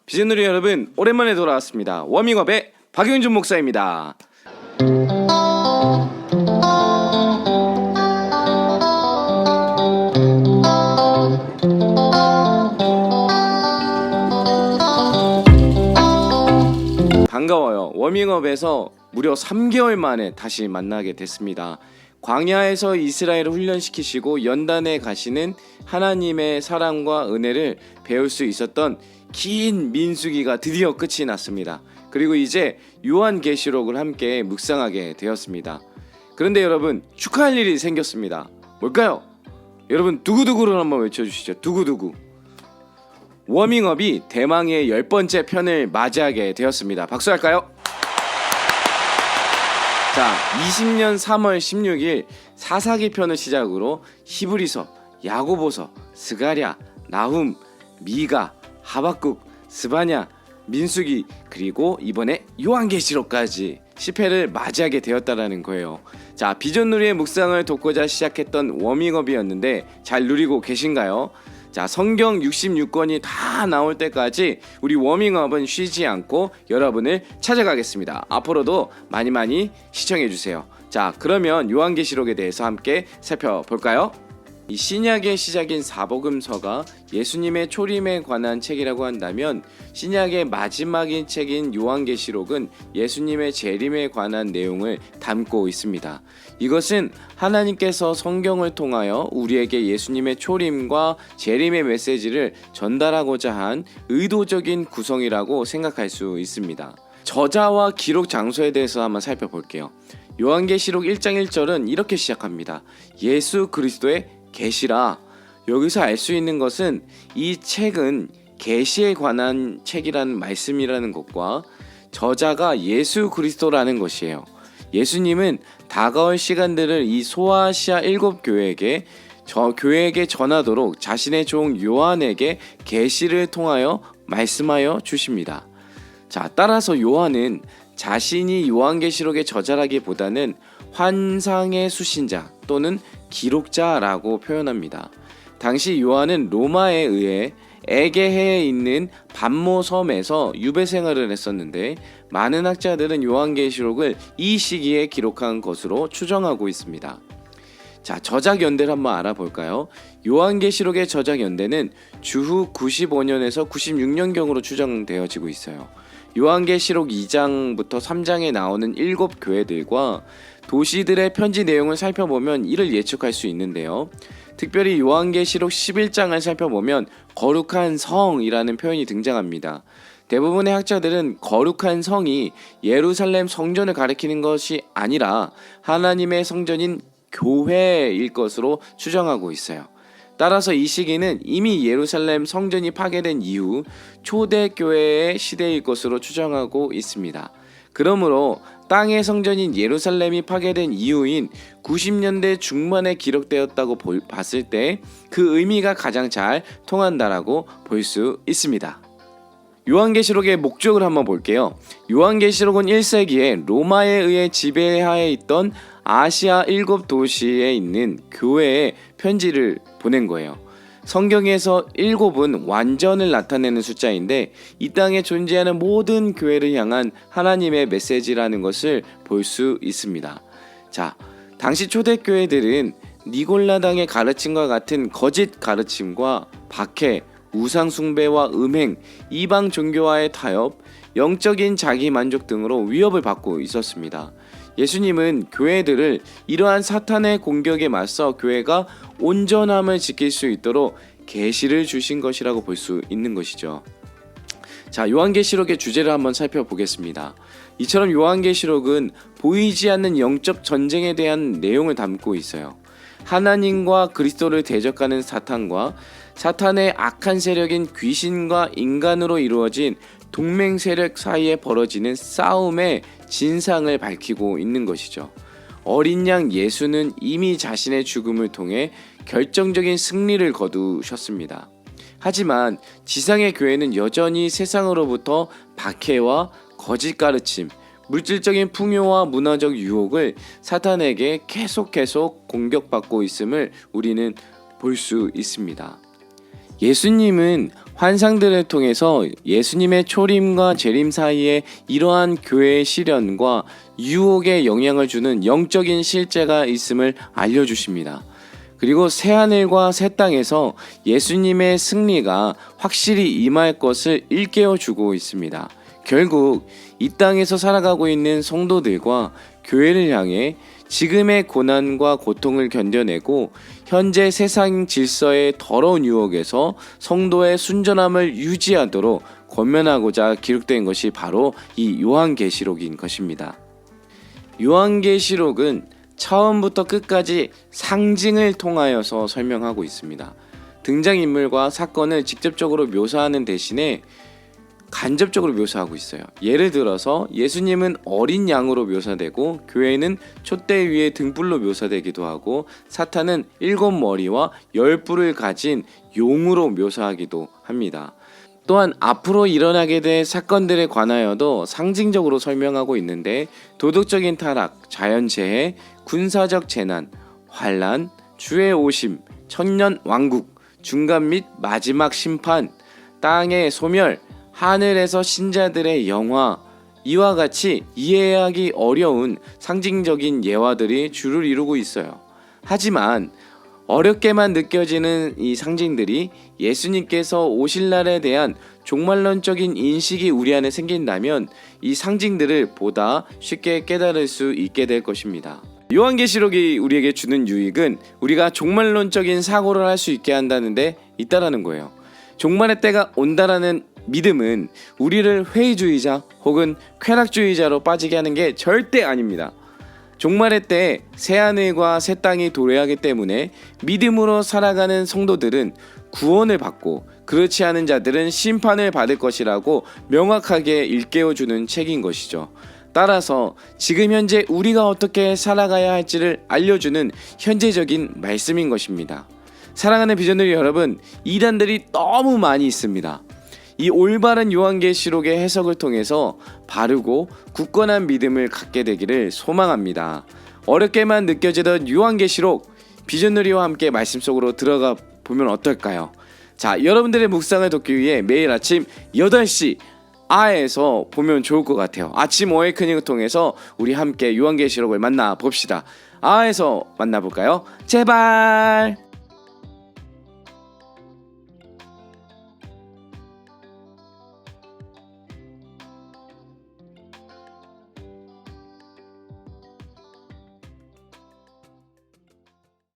비전누리 여러분, 오랜만에 돌아왔습니다. 워밍업의 박윤준 목사입니다. 반가워요. 워밍업에서 무려 3개월 만에 다시 만나게 됐습니다. 광야에서 이스라엘을 훈련시키시고 연단에 가시는 하나님의 사랑과 은혜를 배울 수 있었던 긴 민수기가 드디어 끝이 났습니다. 그리고 이제 요한계시록을 함께 묵상하게 되었습니다. 그런데 여러분, 축하할 일이 생겼습니다. 뭘까요? 여러분, 두구두구를 한번 외쳐주시죠. 두구두구. 워밍업이 대망의 10번째 편을 맞이하게 되었습니다. 박수 할까요? 자, 20년 3월 16일 사사기 편을 시작으로 히브리서, 야고보서, 스가랴, 나훔, 미가, 하박국, 스바냐, 민수기, 그리고 이번에 요한계시록까지 10회를 맞이하게 되었다라는 거예요. 자, 비전누리의 묵상을 돕고자 시작했던 워밍업이었는데 잘 누리고 계신가요? 자, 성경 66권이 다 나올 때까지 우리 워밍업은 쉬지 않고 여러분을 찾아가겠습니다. 앞으로도 많이 시청해주세요. 자, 그러면 요한계시록에 대해서 함께 살펴볼까요? 이 신약의 시작인 사복음서가 예수님의 초림에 관한 책이라고 한다면 신약의 마지막인 책인 요한계시록은 예수님의 재림에 관한 내용을 담고 있습니다. 이것은 하나님께서 성경을 통하여 우리에게 예수님의 초림과 재림의 메시지를 전달하고자 한 의도적인 구성이라고 생각할 수 있습니다. 저자와 기록 장소에 대해서 한번 살펴볼게요. 요한계시록 1장 1절은 이렇게 시작합니다. 예수 그리스도의 계시라. 여기서 알 수 있는 것은 이 책은 계시에 관한 책이라는 말씀이라는 것과 저자가 예수 그리스도라는 것이에요. 예수님은 다가올 시간들을 이 소아시아 7교회에게 교회에게 전하도록 자신의 종 요한에게 계시를 통하여 말씀하여 주십니다. 자, 따라서 요한은 자신이 요한계시록의 저자라기보다는 환상의 수신자 또는 기록자라고 표현합니다. 당시 요한은 로마에 의해 에게해에 있는 반모 섬에서 유배 생활을 했었는데 많은 학자들은 요한계시록을 이 시기에 기록한 것으로 추정하고 있습니다. 자, 저작 연대를 한번 알아볼까요? 요한계시록의 저작 연대는 주후 95년에서 96년경으로 추정되어지고 있어요. 요한계시록 2장부터 3장에 나오는 7교회들과 도시들의 편지 내용을 살펴보면 이를 예측할 수 있는데요. 특별히 요한계시록 11장을 살펴보면 거룩한 성이라는 표현이 등장합니다. 대부분의 학자들은 거룩한 성이 예루살렘 성전을 가리키는 것이 아니라 하나님의 성전인 교회일 것으로 추정하고 있어요. 따라서 이 시기는 이미 예루살렘 성전이 파괴된 이후 초대교회의 시대일 것으로 추정하고 있습니다. 그러므로 땅의 성전인 예루살렘이 파괴된 이후인 90년대 중반에 기록되었다고 봤을 때 그 의미가 가장 잘 통한다라고 볼 수 있습니다. 요한계시록의 목적을 한번 볼게요. 요한계시록은 1세기에 로마에 의해 지배하에 있던 아시아 7도시에 있는 교회에 편지를 보낸 거예요. 성경에서 7은 완전을 나타내는 숫자인데 이 땅에 존재하는 모든 교회를 향한 하나님의 메시지라는 것을 볼 수 있습니다. 자, 당시 초대교회들은 니골라당의 가르침과 같은 거짓 가르침과 박해, 우상 숭배와 음행, 이방 종교와의 타협, 영적인 자기 만족 등으로 위협을 받고 있었습니다. 예수님은 교회들을 이러한 사탄의 공격에 맞서 교회가 온전함을 지킬 수 있도록 계시를 주신 것이라고 볼 수 있는 것이죠. 자, 요한계시록의 주제를 한번 살펴보겠습니다. 이처럼 요한계시록은 보이지 않는 영적 전쟁에 대한 내용을 담고 있어요. 하나님과 그리스도를 대적하는 사탄과 사탄의 악한 세력인 귀신과 인간으로 이루어진 동맹 세력 사이에 벌어지는 싸움의 진상을 밝히고 있는 것이죠. 어린 양 예수는 이미 자신의 죽음을 통해 결정적인 승리를 거두셨습니다. 하지만 지상의 교회는 여전히 세상으로부터 박해와 거짓 가르침, 물질적인 풍요와 문화적 유혹을 사탄에게 계속 공격받고 있음을 우리는 볼 수 있습니다. 예수님은 환상들을 통해서 예수님의 초림과 재림 사이에 이러한 교회의 시련과 유혹에 영향을 주는 영적인 실제가 있음을 알려주십니다. 그리고 새하늘과 새 땅에서 예수님의 승리가 확실히 임할 것을 일깨워주고 있습니다. 결국 이 땅에서 살아가고 있는 성도들과 교회를 향해 지금의 고난과 고통을 견뎌내고 현재 세상 질서의 더러운 유혹에서 성도의 순전함을 유지하도록 권면하고자 기록된 것이 바로 이 요한계시록인 것입니다. 요한계시록은 처음부터 끝까지 상징을 통하여서 설명하고 있습니다. 등장인물과 사건을 직접적으로 묘사하는 대신에 간접적으로 묘사하고 있어요. 예를 들어서 예수님은 어린 양으로 묘사되고 교회는 촛대 위에 등불로 묘사되기도 하고 사탄은 7머리와 10뿔을 가진 용으로 묘사하기도 합니다. 또한 앞으로 일어나게 될 사건들에 관하여도 상징적으로 설명하고 있는데 도덕적인 타락, 자연재해, 군사적 재난, 환란, 주의 오심, 천년 왕국, 중간 및 마지막 심판, 땅의 소멸, 하늘에서 신자들의 영화, 이와 같이 이해하기 어려운 상징적인 예화들이 주를 이루고 있어요. 하지만 어렵게만 느껴지는 이 상징들이 예수님께서 오실 날에 대한 종말론적인 인식이 우리 안에 생긴다면 이 상징들을 보다 쉽게 깨달을 수 있게 될 것입니다. 요한계시록이 우리에게 주는 유익은 우리가 종말론적인 사고를 할 수 있게 한다는 데 있다라는 거예요. 종말의 때가 온다라는 믿음은 우리를 회의주의자 혹은 쾌락주의자로 빠지게 하는 게 절대 아닙니다. 종말의 때에 새하늘과 새 땅이 도래하기 때문에 믿음으로 살아가는 성도들은 구원을 받고 그렇지 않은 자들은 심판을 받을 것이라고 명확하게 일깨워주는 책인 것이죠. 따라서 지금 현재 우리가 어떻게 살아가야 할지를 알려주는 현재적인 말씀인 것입니다. 사랑하는 비전너리 여러분, 이단들이 너무 많이 있습니다. 이 올바른 요한계시록의 해석을 통해서 바르고 굳건한 믿음을 갖게 되기를 소망합니다. 어렵게만 느껴지던 요한계시록, 비전누리와 함께 말씀 속으로 들어가 보면 어떨까요? 자, 여러분들의 묵상을 돕기 위해 매일 아침 8시 아에서 보면 좋을 것 같아요. 아침 어웨이크닝을 통해서 우리 함께 요한계시록을 만나봅시다. 아에서 만나볼까요? 제발!